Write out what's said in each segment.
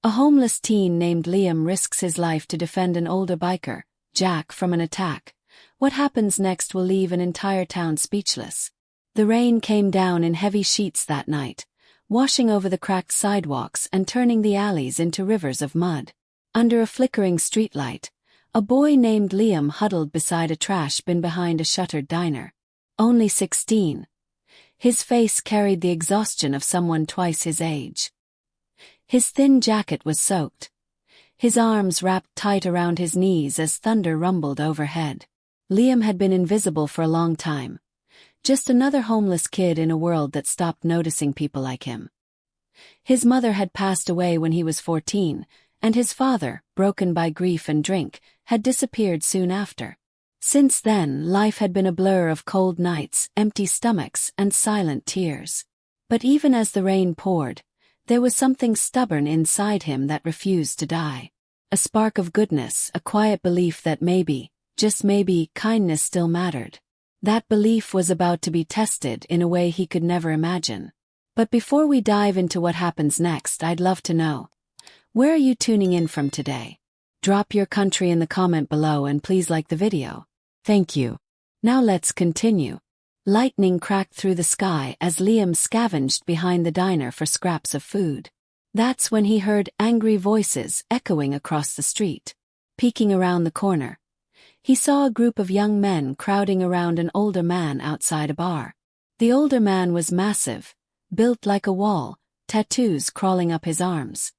A homeless teen named Liam risks his life to defend an older biker, Jack, from an attack. What happens next will leave an entire town speechless. The rain came down in heavy sheets that night, washing over the cracked sidewalks and turning the alleys into rivers of mud. Under a flickering streetlight, a boy named Liam huddled beside a trash bin behind a shuttered diner. Only 16. His face carried the exhaustion of someone twice his age. His thin jacket was soaked, his arms wrapped tight around his knees as thunder rumbled overhead. Liam had been invisible for a long time. Just another homeless kid in a world that stopped noticing people like him. His mother had passed away when he was 14, and his father, broken by grief and drink, had disappeared soon after. Since then, life had been a blur of cold nights, empty stomachs, and silent tears. But even as the rain poured, there was something stubborn inside him that refused to die. A spark of goodness, a quiet belief that maybe, just maybe, kindness still mattered. That belief was about to be tested in a way he could never imagine. But before we dive into what happens next, I'd love to know, where are you tuning in from today? Drop your country in the comment below and please like the video. Thank you. Now let's continue. Lightning cracked through the sky as Liam scavenged behind the diner for scraps of food. That's when he heard angry voices echoing across the street. Peeking around the corner, he saw a group of young men crowding around an older man outside a bar. The older man was massive, built like a wall, tattoos crawling up his arms.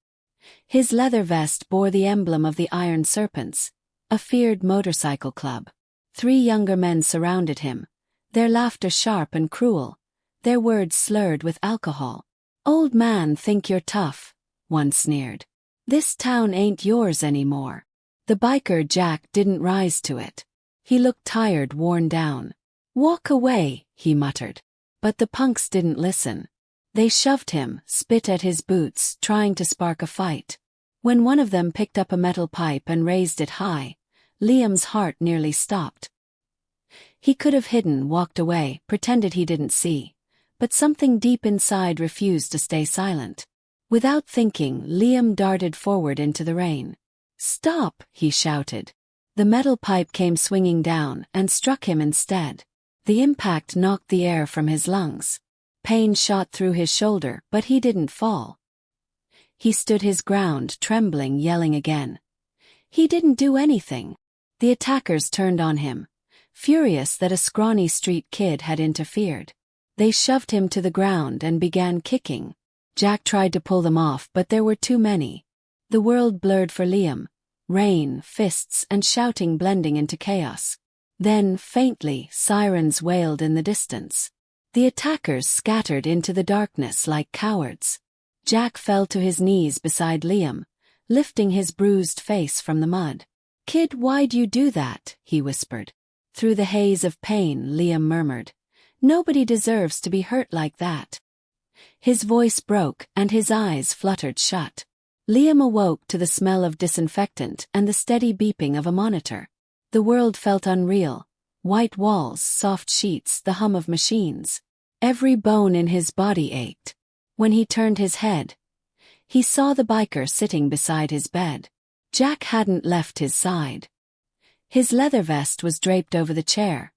His leather vest bore the emblem of the Iron Serpents, a feared motorcycle club. 3 younger men surrounded him, their laughter sharp and cruel, their words slurred with alcohol. "Old man, think you're tough," one sneered. "This town ain't yours anymore." The biker Jack didn't rise to it. He looked tired, worn down. "Walk away," he muttered. But the punks didn't listen. They shoved him, spit at his boots, trying to spark a fight. When one of them picked up a metal pipe and raised it high, Liam's heart nearly stopped. He could have hidden, walked away, pretended he didn't see, but something deep inside refused to stay silent. Without thinking, Liam darted forward into the rain. "Stop!" he shouted. The metal pipe came swinging down and struck him instead. The impact knocked the air from his lungs. Pain shot through his shoulder, but he didn't fall. He stood his ground, trembling, yelling again. He didn't do anything. The attackers turned on him, furious that a scrawny street kid had interfered. They shoved him to the ground and began kicking. Jack tried to pull them off, but there were too many. The world blurred for Liam, rain, fists, and shouting blending into chaos. Then, faintly, sirens wailed in the distance. The attackers scattered into the darkness like cowards. Jack fell to his knees beside Liam, lifting his bruised face from the mud. "Kid, why'd you do that?" he whispered. Through the haze of pain, Liam murmured, "Nobody deserves to be hurt like that." His voice broke and his eyes fluttered shut. Liam awoke to the smell of disinfectant and the steady beeping of a monitor. The world felt unreal. White walls, soft sheets, the hum of machines. Every bone in his body ached. When he turned his head, he saw the biker sitting beside his bed. Jack hadn't left his side. His leather vest was draped over the chair,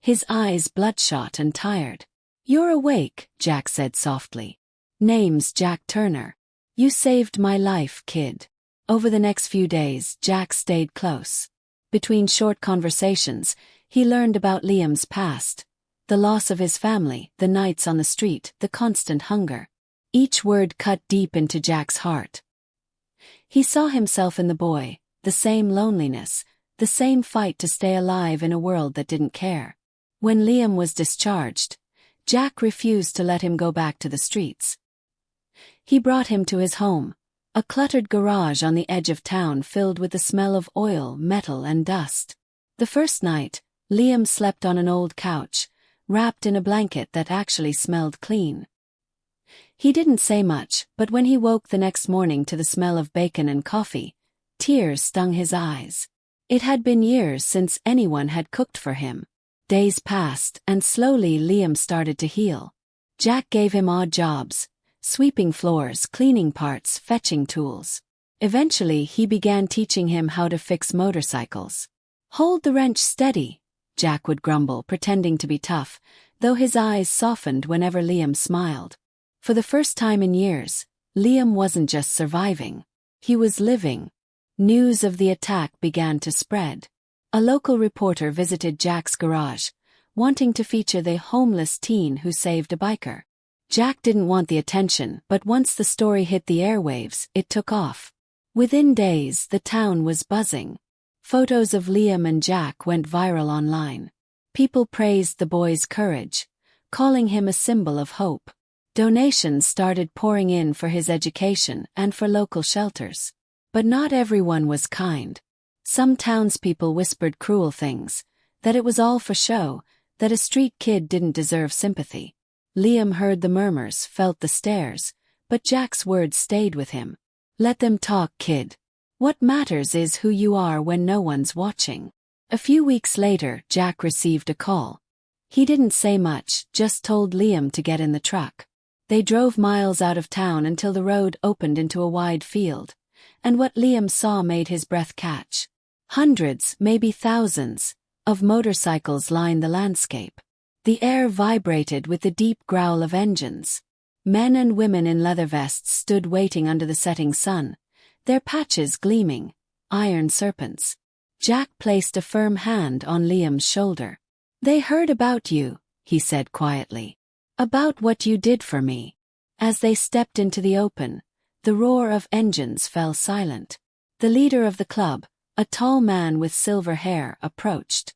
his eyes bloodshot and tired. "You're awake," Jack said softly. "Name's Jack Turner. You saved my life, kid." Over the next few days, Jack stayed close. Between short conversations, he learned about Liam's past, the loss of his family, the nights on the street, the constant hunger. Each word cut deep into Jack's heart. He saw himself in the boy, the same loneliness, the same fight to stay alive in a world that didn't care. When Liam was discharged, Jack refused to let him go back to the streets. He brought him to his home, a cluttered garage on the edge of town filled with the smell of oil, metal, and dust. The first night, Liam slept on an old couch, wrapped in a blanket that actually smelled clean. He didn't say much, but when he woke the next morning to the smell of bacon and coffee, tears stung his eyes. It had been years since anyone had cooked for him. Days passed, and slowly Liam started to heal. Jack gave him odd jobs, sweeping floors, cleaning parts, fetching tools. Eventually, he began teaching him how to fix motorcycles. "Hold the wrench steady," Jack would grumble, pretending to be tough, though his eyes softened whenever Liam smiled. For the first time in years, Liam wasn't just surviving. He was living. News of the attack began to spread. A local reporter visited Jack's garage, wanting to feature the homeless teen who saved a biker. Jack didn't want the attention, but once the story hit the airwaves, it took off. Within days, the town was buzzing. Photos of Liam and Jack went viral online. People praised the boy's courage, calling him a symbol of hope. Donations started pouring in for his education and for local shelters. But not everyone was kind. Some townspeople whispered cruel things, that it was all for show, that a street kid didn't deserve sympathy. Liam heard the murmurs, felt the stares, but Jack's words stayed with him. "Let them talk, kid. What matters is who you are when no one's watching." A few weeks later, Jack received a call. He didn't say much, just told Liam to get in the truck. They drove miles out of town until the road opened into a wide field, and what Liam saw made his breath catch. Hundreds, maybe thousands, of motorcycles lined the landscape. The air vibrated with the deep growl of engines. Men and women in leather vests stood waiting under the setting sun, their patches gleaming, iron serpents. Jack placed a firm hand on Liam's shoulder. "They heard about you," he said quietly. "About what you did for me." As they stepped into the open, the roar of engines fell silent. The leader of the club, a tall man with silver hair, approached.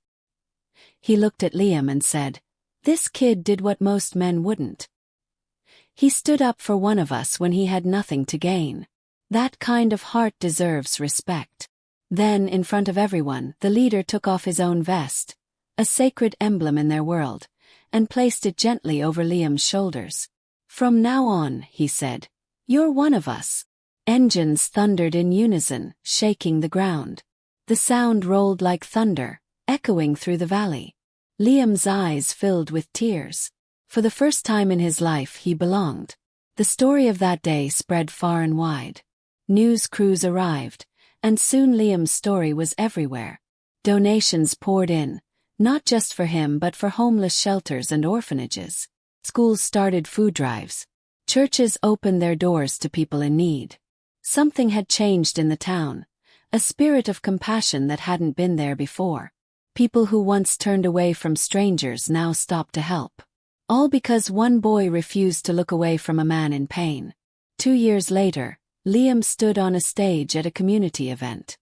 He looked at Liam and said, "This kid did what most men wouldn't. He stood up for one of us when he had nothing to gain. That kind of heart deserves respect." Then, in front of everyone, the leader took off his own vest, a sacred emblem in their world, and placed it gently over Liam's shoulders. "From now on," he said, "you're one of us." Engines thundered in unison, shaking the ground. The sound rolled like thunder, echoing through the valley. Liam's eyes filled with tears. For the first time in his life, he belonged. The story of that day spread far and wide. News crews arrived, and soon Liam's story was everywhere. Donations poured in, not just for him but for homeless shelters and orphanages. Schools started food drives. Churches opened their doors to people in need. Something had changed in the town, a spirit of compassion that hadn't been there before. People who once turned away from strangers now stopped to help. All because one boy refused to look away from a man in pain. 2 years later, Liam stood on a stage at a community event.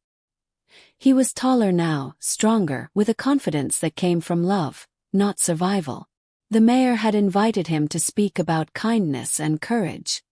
He was taller now, stronger, with a confidence that came from love, not survival. The mayor had invited him to speak about kindness and courage.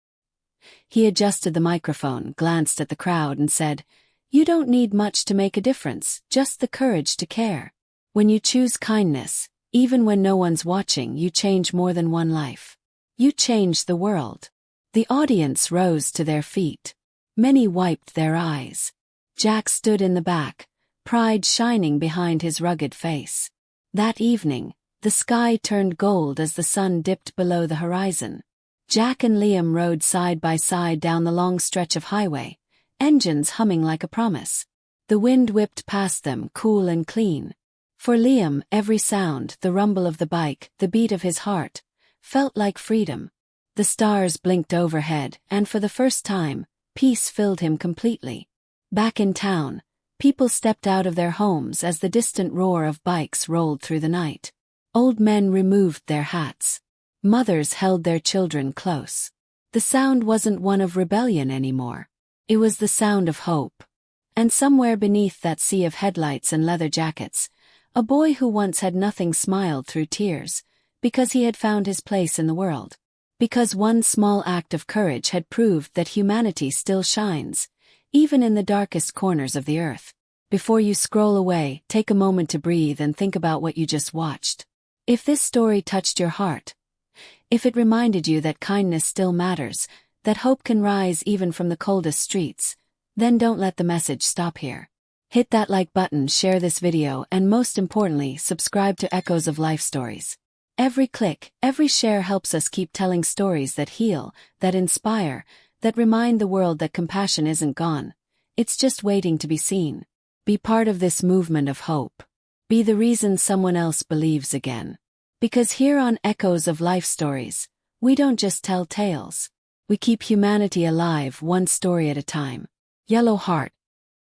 He adjusted the microphone, glanced at the crowd and said, "You don't need much to make a difference, just the courage to care. When you choose kindness, even when no one's watching, you change more than one life. You change the world." The audience rose to their feet. Many wiped their eyes. Jack stood in the back, pride shining behind his rugged face. That evening, the sky turned gold as the sun dipped below the horizon. Jack and Liam rode side by side down the long stretch of highway, engines humming like a promise. The wind whipped past them, cool and clean. For Liam, every sound, the rumble of the bike, the beat of his heart, felt like freedom. The stars blinked overhead, and for the first time, peace filled him completely. Back in town, people stepped out of their homes as the distant roar of bikes rolled through the night. Old men removed their hats. Mothers held their children close. The sound wasn't one of rebellion anymore. It was the sound of hope. And somewhere beneath that sea of headlights and leather jackets, a boy who once had nothing smiled through tears, because he had found his place in the world. Because one small act of courage had proved that humanity still shines, even in the darkest corners of the earth. Before you scroll away, take a moment to breathe and think about what you just watched. If this story touched your heart, if it reminded you that kindness still matters, that hope can rise even from the coldest streets, then don't let the message stop here. Hit that like button, share this video, and most importantly, subscribe to Echoes of Life Stories. Every click, every share helps us keep telling stories that heal, that inspire, that remind the world that compassion isn't gone. It's just waiting to be seen. Be part of this movement of hope. Be the reason someone else believes again. Because here on Echoes of Life Stories, we don't just tell tales. We keep humanity alive one story at a time. Yellow Heart,